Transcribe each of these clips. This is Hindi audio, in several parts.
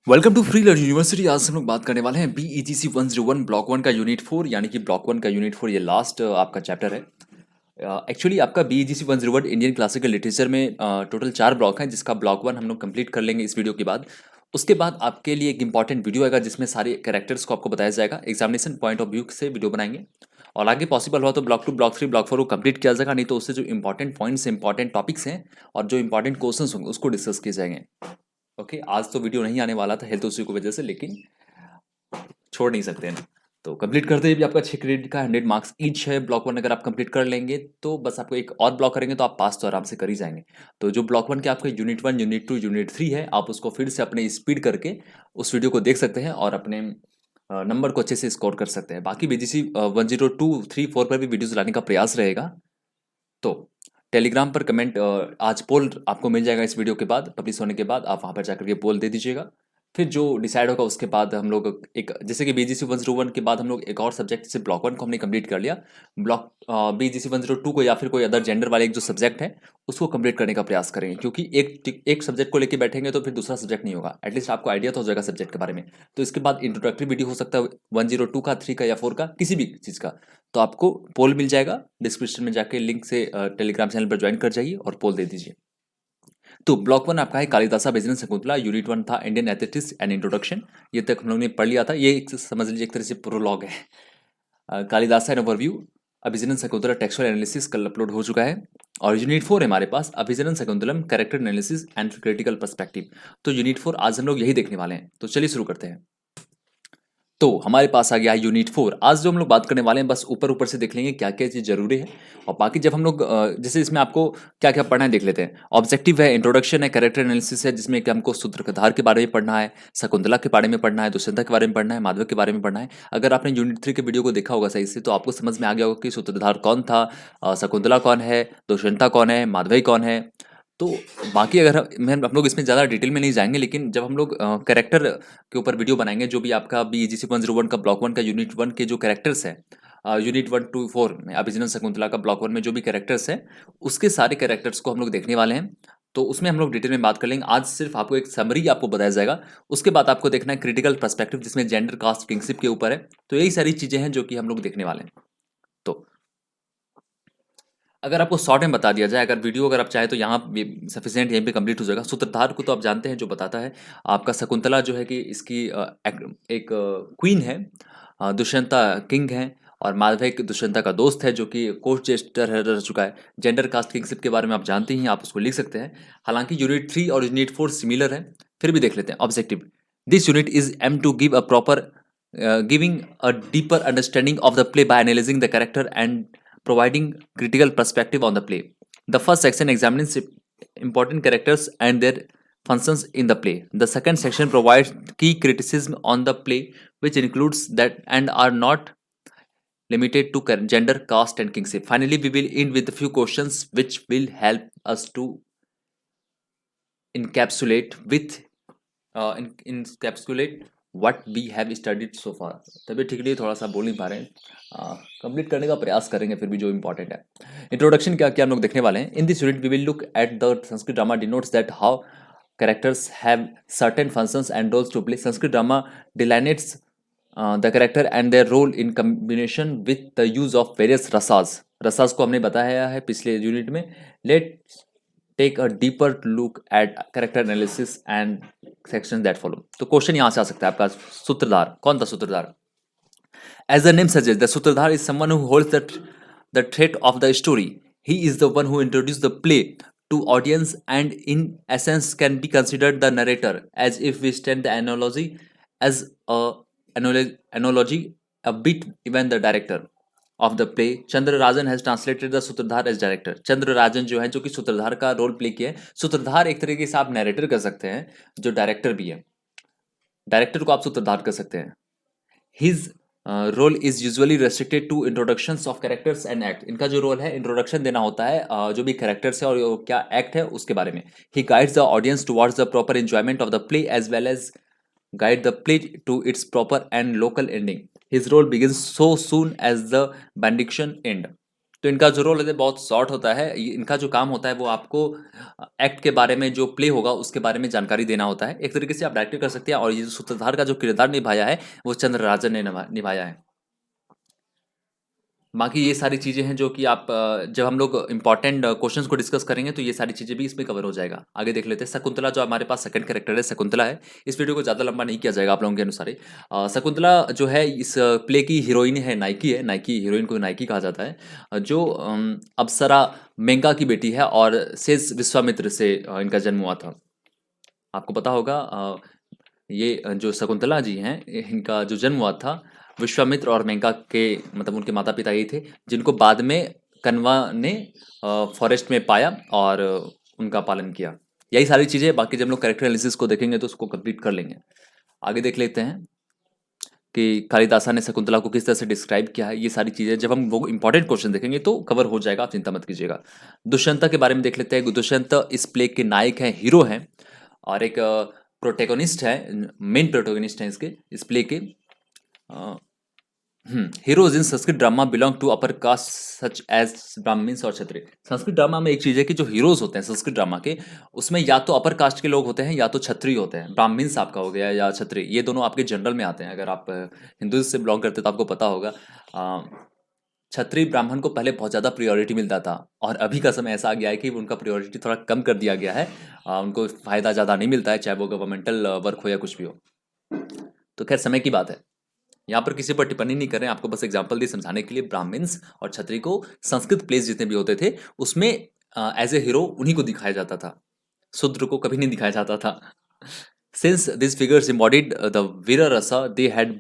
Welcome to free learning university. आज हम लोग बात करने वाले हैं BEGC 101 ब्लॉक वन का यूनिट 4, यानी कि ब्लॉक वन का यूनिट 4 ये लास्ट आपका चैप्टर है। एक्चुअली आपका BEGC 101 इंडियन क्लासिकल लिटरेचर में टोटल 4 ब्लॉक हैं, जिसका ब्लॉक वन हम लोग कंप्लीट कर लेंगे इस वीडियो के बाद। उसके बाद आपके लिए एक इंपॉर्टेंट वीडियो आएगा जिसमें सारे कैरेक्टर्स को आपको बताया जाएगा। एग्जामिनेशन पॉइंट ऑफ व्यू से वीडियो बनाएंगे और आगे पॉसिबल हुआ तो ब्लॉक 2, ब्लॉक 3, ब्लॉक 4 को कंप्लीट किया जाएगा, नहीं तो उससे जो इंपॉर्टेंट पॉइंट्स, इंपॉर्टेंट टॉपिक्स हैं और जो इंपॉर्टेंट क्वेश्चंस होंगे उसको डिस्कस किए जाएंगे। ओके, आज तो वीडियो नहीं आने वाला था हेल्थ इश्यू की वजह से, लेकिन छोड़ नहीं सकते हैं। तो कंप्लीट करते ही भी आपका 6 क्रेडिट का 100 मार्क्स ईच है। ब्लॉक वन अगर आप कंप्लीट कर लेंगे तो बस आपको एक और ब्लॉक करेंगे तो आप पास तो आराम से कर ही जाएंगे। तो जो ब्लॉक वन के आपके यूनिट 1, यूनिट 2, यूनिट 3 है, आप उसको फिर से अपने स्पीड करके उस वीडियो को देख सकते हैं और अपने नंबर को अच्छे से स्कोर कर सकते हैं। बाकी BGC 102, 3, 4 पर भी वीडियोज लाने का प्रयास रहेगा। तो टेलीग्राम पर कमेंट, आज पोल आपको मिल जाएगा इस वीडियो के बाद, पब्लिश होने के बाद आप वहाँ पर जाकर के पोल दे दीजिएगा। फिर जो डिसाइड होगा उसके बाद हम लोग एक, जैसे कि BGC 101 के बाद हम लोग एक और सब्जेक्ट से ब्लॉक वन को हमने कंप्लीट कर लिया, ब्लॉक BGC 102 को या फिर कोई अदर जेंडर वाले एक जो सब्जेक्ट है उसको कंप्लीट करने का प्रयास करेंगे, क्योंकि एक सब्जेक्ट को लेकर बैठेंगे तो फिर दूसरा सब्जेक्ट नहीं होगा। एटलीस्ट आपको आइडिया तो हो जाएगा सब्जेक्ट के बारे में। तो इसके बाद इंट्रोडक्टरी वीडियो हो सकता है 102 का, 3 का या 4 का, किसी भी चीज़ का। तो आपको पोल मिल जाएगा डिस्क्रिप्शन में, जाके लिंक से टेलीग्राम चैनल पर ज्वाइन कर जाइए और पोल दे दीजिए। तो ब्लॉक वन आपका है कालिदासा बिजनेस शकुंतला, यूनिट 1 था इंडियन एथेटिक्स एंड इंट्रोडक्शन। ये तक हम लोग ने पढ़ लिया था, ये एक समझ लीजिए एक तरह से प्रोलॉग है। Kalidasa an overview, Abhijnana Shakuntala textual analysis कल अपलोड हो चुका है। और यूनिट 4 है हमारे पास, Abhijnana Shakuntalam character analysis and critical perspective. तो यूनिट 4 आज हम लोग यही देखने वाले हैं, तो चलिए शुरू करते हैं। तो हमारे पास आ गया है यूनिट 4। आज जो हम लोग बात करने वाले हैं बस ऊपर ऊपर से देख लेंगे क्या क्या चीज़ जरूरी है, और बाकी जब हम लोग जैसे इसमें आपको क्या क्या पढ़ना है देख लेते हैं। ऑब्जेक्टिव है, इंट्रोडक्शन है, कैरेक्टर एनालिसिस है, जिसमें कि हमको सूत्रधार के बारे में पढ़ना है, शकुंतला के बारे में पढ़ना है, दुष्यंता के बारे में पढ़ना है, माधव के बारे में पढ़ना है। अगर आपने यूनिट 3 के वीडियो को देखा होगा सही से तो आपको समझ में आ गया होगा कि सूत्रधार कौन था, शकुंतला कौन है, दुष्यंता कौन है, माधवी कौन है। तो बाकी अगर हम लोग इसमें ज़्यादा डिटेल में नहीं जाएंगे, लेकिन जब हम लोग कैरेक्टर के ऊपर वीडियो बनाएंगे, जो भी आपका BGC 101 का ब्लॉक वन का यूनिट 1 के जो कैरेक्टर्स हैं, यूनिट 1 to 4 में अभिजनन शकुंतला का ब्लॉक वन में जो भी कैरेक्टर्स हैं, उसके सारे कैरेक्टर्स को हम लोग देखने वाले हैं। तो उसमें हम लोग डिटेल में बात कर लेंगे। आज सिर्फ आपको एक समरी आपको बताया जाएगा। उसके बाद आपको देखना है क्रिटिकल पर्सपेक्टिव, जिसमें जेंडर, कास्ट, किंगशिप के ऊपर है। तो यही सारी चीज़ें हैं जो कि हम लोग देखने वाले हैं। तो अगर आपको शॉर्ट में बता दिया जाए, अगर वीडियो अगर आप चाहे तो यहाँ सफिशिएंट यहीं पे कंप्लीट हो जाएगा। सूत्रधार को तो आप जानते हैं, जो बताता है आपका शकुंतला जो है कि इसकी एक क्वीन है, दुष्यंता किंग है, और माधव दुष्यंता का दोस्त है जो कि कोर्ट जेस्टर रह चुका है। जेंडर, कास्ट, किंगशिप के बारे में आप जानते ही हैं, आप उसको लिख सकते हैं। हालांकि यूनिट 3 और यूनिट 4 सिमिलर है, फिर भी देख लेते हैं। Objective, this unit is aim to give a proper giving a deeper understanding of the play by analyzing the character and providing critical perspective on the play. The first section examines important characters and their functions in the play. The second section provides key criticism on the play, which includes that and are not limited to gender, caste, and kingship. Finally, we will end with a few questions which will help us to encapsulate with encapsulate what we have studied so far. तबीयत ठीक नहीं, थोड़ा सा बोल नहीं पा रहे हैं, कंप्लीट करने का प्रयास करेंगे फिर भी जो इंपॉर्टेंट है। इंट्रोडक्शन क्या क्या हम लोग देखने वाले हैं। In this unit we will look at the Sanskrit drama denotes that how characters have certain functions and roles to play. Sanskrit drama delineates the character and their role in combination with the use of various rasas. Rasas को हमने बताया है पिछले यूनिट में। Let take a deeper look at character analysis and section that follow. तो क्वेश्चन यहाँ से आ सकता है आपका, सूत्रधार कौन था? Sutradhar, as the name suggest, the sutradhar is someone who holds the thread of the story. He is the one who introduce the play to audience and in essence can be considered the narrator, as if we stand the analogy as a analogy a bit even the director of the play. Chandrarajan has translated the sutradhar as director. Chandrarajan जो है, जो कि सूत्रधार का रोल प्ले किया है। सूत्रधार एक तरीके से आप नरेटर कर सकते हैं, जो डायरेक्टर भी है। डायरेक्टर को आप सूत्रधार कर सकते हैं। His role is usually restricted to introductions of characters and act. इनका जो रोल है, इंट्रोडक्शन देना होता है जो भी कैरेक्टर्स है और क्या एक्ट है उसके बारे में। He guides the audience towards the proper enjoyment of the play as well as guide the play to its proper and local ending. His role begins so soon as the benediction end. तो इनका जो रोल होता है बहुत शॉर्ट होता है। इनका जो काम होता है वो आपको एक्ट के बारे में, जो प्ले होगा उसके बारे में जानकारी देना होता है। एक तरीके से आप डायरेक्ट कर सकते हैं। और ये जो सूत्रधार का जो किरदार निभाया है वो चंद्र राजन ने निभाया है। बाकी ये सारी चीज़ें हैं जो कि आप जब हम लोग इंपॉर्टेंट क्वेश्चंस को डिस्कस करेंगे तो ये सारी चीज़ें भी इसमें कवर हो जाएगा। आगे देख लेते हैं शकुंतला, जो हमारे पास सेकंड कैरेक्टर है शकुंतला है। इस वीडियो को ज़्यादा लंबा नहीं किया जाएगा आप लोगों के अनुसार ही। शकुंतला जो है इस प्ले की हीरोइन है नाइकी, हीरोइन को नाइकी कहा जाता है। जो अप्सरा मेंगा की बेटी है और शेष विश्वामित्र से इनका जन्म हुआ था। आपको पता होगा ये जो शकुंतला जी हैं इनका जो जन्म हुआ था विश्वामित्र और मेनका के, मतलब उनके माता पिता ये थे जिनको बाद में कण्वा ने फॉरेस्ट में पाया और उनका पालन किया। यही सारी चीज़ें, बाकी जब हम लोग कैरेक्टर एनालिसिस को देखेंगे तो उसको कंप्लीट कर लेंगे। आगे देख लेते हैं कि कालिदासा ने शकुंतला को किस तरह से डिस्क्राइब किया है। ये सारी चीज़ें जब हम वो इंपॉर्टेंट क्वेश्चन देखेंगे तो कवर हो जाएगा, आप चिंता मत कीजिएगा। दुष्यंता के बारे में देख लेते हैं। दुष्यंत इस प्ले के नायक हैं, हीरो हैं और एक प्रोटेगोनिस्ट है, मेन प्रोटेगोनिस्ट हैं इसके, इस प्ले के। Heroes in Sanskrit drama belong to upper caste such as Brahmins और क्षत्रिय। संस्कृत ड्रामा में एक चीज़ है कि जो हीरोज होते हैं संस्कृत ड्रामा के, उसमें या तो अपर कास्ट के लोग होते हैं या तो क्षत्रिय होते हैं। ब्राह्मण्स आपका हो गया या क्षत्रिय, ये दोनों आपके जनरल में आते हैं। अगर आप हिंदुइज्म से बिलोंग करते हैं तो आपको पता होगा क्षत्रिय ब्राह्मण को पहले बहुत ज़्यादा प्रायोरिटी मिलता था और अभी का समय ऐसा आ गया है कि उनका प्रायोरिटी थोड़ा कम कर दिया गया है। उनको फ़ायदा ज़्यादा नहीं मिलता है, चाहे वो गवर्नमेंटल वर्क हो या कुछ भी हो। तो खैर समय की बात है, यहाँ पर किसी पर टिप्पणी नहीं कर रहे हैं, आपको बस एग्जाम्पल दी समझाने के लिए। ब्राह्मण्स और क्षत्रिय को संस्कृत प्लेस जितने भी होते थे उसमें एज ए हीरो उन्हीं को दिखाया जाता था, शूद्र को कभी नहीं दिखाया जाता था। Since these figures embodied the Vira Rasa, they had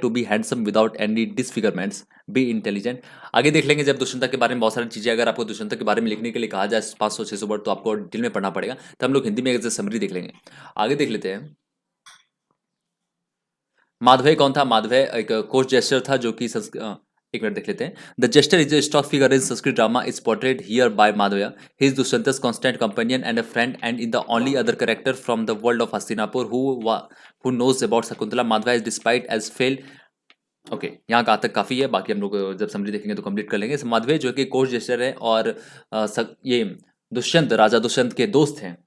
to be handsome without any disfigurements, be intelligent. आगे देख लेंगे जब दुष्यंता के बारे में बहुत सारी चीज़ें, अगर आपको दुष्यंता के बारे में लिखने के लिए कहा जाए 500-600 वर्ड तो आपको डिटेल में पढ़ना पड़ेगा, तो हम लोग हिंदी में एक समरी देख लेंगे। आगे देख लेते हैं माधवेय कौन था। माधवेय एक कोर्ट जेस्टर था जो कि एक मिनट देख लेते हैं। The jester is a stock figure in Sanskrit drama is portrayed here by Madhvaya. He is Dusyanta's constant companion and a friend, and in the only other character from the world of Hastinapur who knows about Shakuntala. Madhvaya is despite as failed. Okay यहाँ का तक काफ़ी है, बाकी हम लोग जब समरी देखेंगे तो कंप्लीट कर लेंगे। माधवेय जो कि कोर्ट जेस्टर है और ये दुष्यंत, राजा दुष्यंत के दोस्त हैं।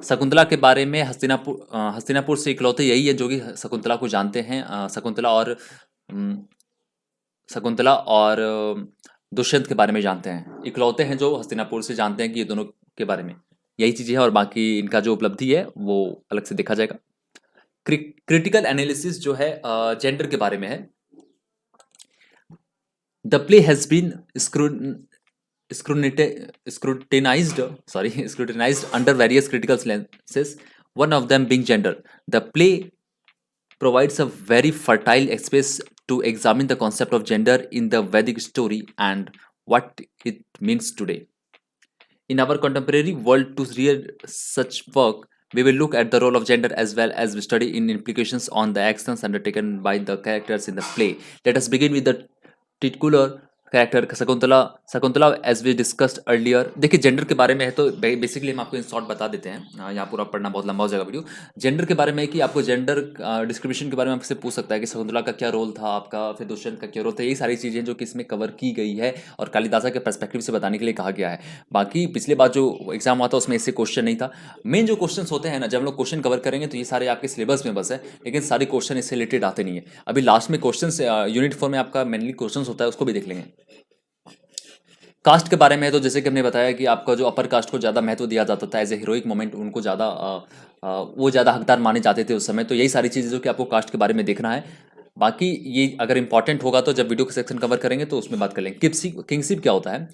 शकुंतला के बारे में हस्तिनापुर से इकलौते यही है जो कि शकुंतला को जानते हैं। शकुंतला और दुष्यंत के बारे में जानते हैं, इकलौते हैं जो हस्तिनापुर से जानते हैं कि ये दोनों के बारे में। यही चीज़ें हैं और बाकी इनका जो उपलब्धि है वो अलग से देखा जाएगा। क्रिटिकल एनालिसिस जो है जेंडर के बारे में है। The play has been scrutinized under various critical lenses, one of them being gender. The play provides a very fertile space to examine the concept of gender in the Vedic story and what it means today. In our contemporary world, to read such work, we will look at the role of gender as well as we study in implications on the actions undertaken by the characters in the play. Let us begin with the titular character Shakuntala. Shakuntala as we discussed earlier. देखिए जेंडर के बारे में है तो बेसिकली हम आपको इन शॉर्ट बता देते हैं, यहाँ पूरा पढ़ना बहुत लंबा हो जाएगा वीडियो। जेंडर के बारे में है कि आपको जेंडर डिस्क्रिप्शन के बारे में आपसे पूछ सकता है कि शकुंतला का क्या रोल था आपका, फिर दुष्यंत का क्या रोल था। यही सारी चीज़ें जो कि इसमें कवर की गई है और कालिदासा के पर्सपेक्टिव से बताने के लिए कहा गया है। बाकी पिछले बार जो एग्जाम हुआ था उसमें इससे क्वेश्चन नहीं था। मेन जो क्वेश्चन होते हैं ना, जब हम लोग क्वेश्चन कवर करेंगे तो ये सारे आपके सिलेबस में बस है, लेकिन सारे क्वेश्चन इससे रिलेटेड आते नहीं है। अभी लास्ट में क्वेश्चन यूनिट 4 में आपका मेनली क्वेश्चन होता है, उसको भी देख लेंगे। कास्ट के बारे में तो जैसे कि हमने बताया कि आपका जो अपर कास्ट को ज़्यादा महत्व दिया जाता था, एज ए हीरोइक मोमेंट उनको ज़्यादा वो ज़्यादा हकदार माने जाते थे उस समय। तो यही सारी चीज़ें जो कि आपको कास्ट के बारे में देखना है। बाकी ये अगर इंपॉर्टेंट होगा तो जब वीडियो का सेक्शन कवर करेंगे तो उसमें बात कर लेंगे। किंगशिप क्या होता है।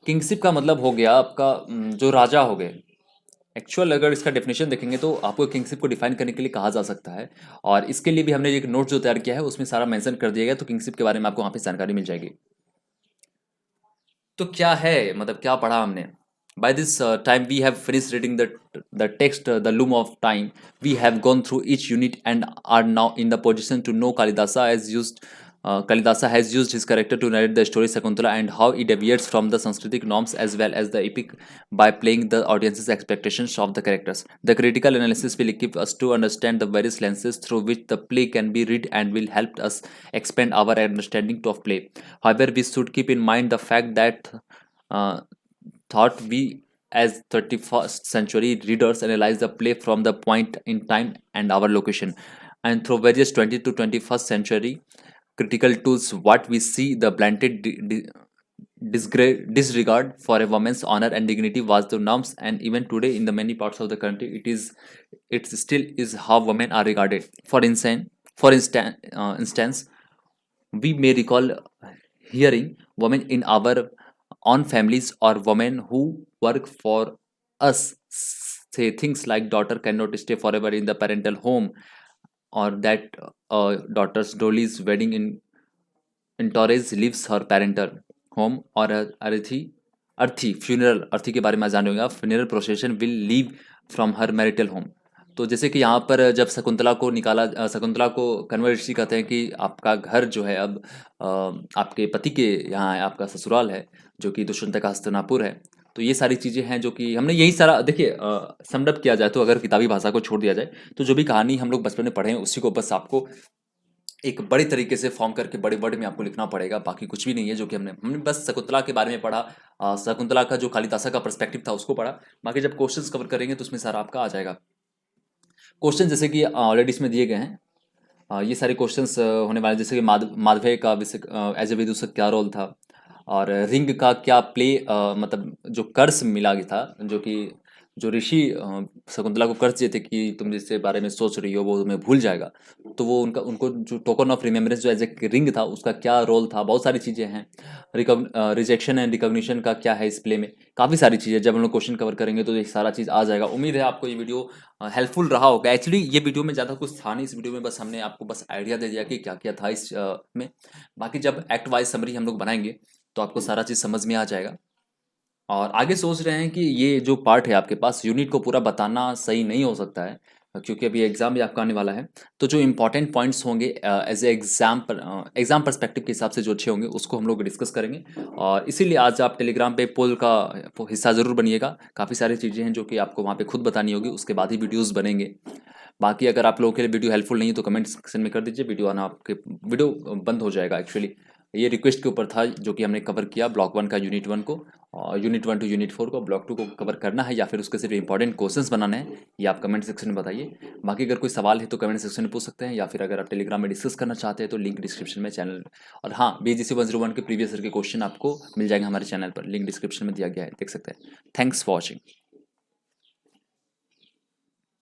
किंगशिप का मतलब हो गया आपका जो राजा हो गए। एक्चुअल अगर इसका डेफिनेशन देखेंगे तो आपको किंगशिप को डिफाइन करने के लिए कहा जा सकता है, और इसके लिए भी हमने एक नोट जो तैयार किया है उसमें सारा मेंशन कर दिया गया, तो किंगशिप के बारे में आपको वहाँ पे जानकारी मिल जाएगी। तो क्या है, मतलब क्या पढ़ा हमने। By this time we have finished reading the text, the loom of time. We have gone through each unit and are now in the position to know Kalidasa has used Kalidasa has used his character to narrate the story Sakuntala and how it deviates from the Sanskritic norms as well as the epic by playing the audience's expectations of the characters. The critical analysis will equip us to understand the various lenses through which the play can be read and will help us expand our understanding of play. However, we should keep in mind the fact that uh, thought we as 31st century readers analyze the play from the point in time and our location, and through various 20th to 21st century critical tools what we see the blunted disregard for a woman's honor and dignity was the norms, and even today in the many parts of the country it still is how women are regarded. For instance, we may recall hearing women in our own families or women who work for us say things like daughter cannot stay forever in the parental home, or that daughter's Dolly's wedding in Torres leaves her parental home, और अर्थी के बारे में जाने होंगे आप, funeral procession will leave from her marital home. तो जैसे कि यहाँ पर जब शकुंतला को कण्वर ऋषि कहते हैं कि आपका घर जो है अब आपके पति के यहाँ है, आपका ससुराल है जो कि दुष्यंत का हस्तिनापुर है। तो ये सारी चीज़ें हैं जो कि हमने यही सारा देखिए समडअप किया जाए तो अगर किताबी भाषा को छोड़ दिया जाए तो जो भी कहानी हम लोग बचपन में पढ़े हैं उसी को बस आपको एक बड़ी तरीके से फॉर्म करके बड़े वर्ड में आपको लिखना पड़ेगा, बाकी कुछ भी नहीं है जो कि हमने बस शकुंतला के बारे में पढ़ा। शकुंतला का जो कालिदासा का पर्सपेक्टिव था उसको पढ़ा, बाकी जब क्वेश्चंस कवर करेंगे तो उसमें सारा आपका आ जाएगा। क्वेश्चन जैसे कि ऑलरेडी इसमें दिए गए हैं, ये सारे क्वेश्चंस होने वाले, जैसे कि माधवे का एज ए विदूषक क्या रोल था, और रिंग का क्या प्ले मतलब जो कर्ज मिला गया था, जो ऋषि शकुंतला को कर्ज दिए थे कि तुम जिसके बारे में सोच रही हो वो तुम्हें भूल जाएगा, तो वो उनको जो टोकन ऑफ रिमेम्बरेंस जो एज ए रिंग था उसका क्या रोल था, बहुत सारी चीज़ें हैं। रिजेक्शन एंड रिकॉग्निशन का क्या है इस प्ले में, काफ़ी सारी चीज़ें जब हम लोग क्वेश्चन कवर करेंगे तो ये सारा चीज़ आ जाएगा। उम्मीद है आपको ये वीडियो हेल्पफुल रहा होगा। एक्चुअली ये वीडियो में ज़्यादा कुछ था नहीं, इस वीडियो में बस हमने आपको बस आइडिया दे दिया कि क्या क्या था इस में। बाकी जब एक्ट वाइज समरी हम लोग बनाएंगे तो आपको सारा चीज़ समझ में आ जाएगा। और आगे सोच रहे हैं कि ये जो पार्ट है आपके पास यूनिट को पूरा बताना सही नहीं हो सकता है क्योंकि अभी एग्ज़ाम भी आपका आने वाला है, तो जो इंपॉर्टेंट पॉइंट्स होंगे एज ए एग्ज़ाम पर्सपेक्टिव के हिसाब से जो अच्छे होंगे उसको हम लोग डिस्कस करेंगे। और इसीलिए आज आप टेलीग्राम पे पोल का हिस्सा ज़रूर बनिएगा, काफ़ी सारी चीज़ें हैं जो कि आपको वहाँ पे खुद बतानी होगी, उसके बाद ही वीडियोज़ बनेंगे। बाकी अगर आप लोगों के लिए वीडियो हेल्पफुल नहीं है तो कमेंट सेक्शन में कर दीजिए, वीडियो बंद हो जाएगा। एक्चुअली ये रिक्वेस्ट के ऊपर था जो कि हमने कवर किया ब्लॉक 1 का यूनिट 1 को, और यूनिट 1 टू यूनिट 4 को, ब्लॉक 2 को कवर करना है या फिर उसके सिर्फ इंपॉर्टेंट क्वेश्चंस बनाने हैं, ये आप कमेंट सेक्शन में बताइए। बाकी अगर कोई सवाल है तो कमेंट सेक्शन में पूछ सकते हैं, या फिर अगर आप टेलीग्राम में डिस्कस करना चाहते हैं तो लिंक डिस्क्रिप्शन में चैनल, और हाँ BGC 101 के प्रीवियस ईयर के क्वेश्चन आपको मिल जाएंगे हमारे चैनल पर, लिंक डिस्क्रिप्शन में दिया गया है, देख सकते हैं। Thanks for watching.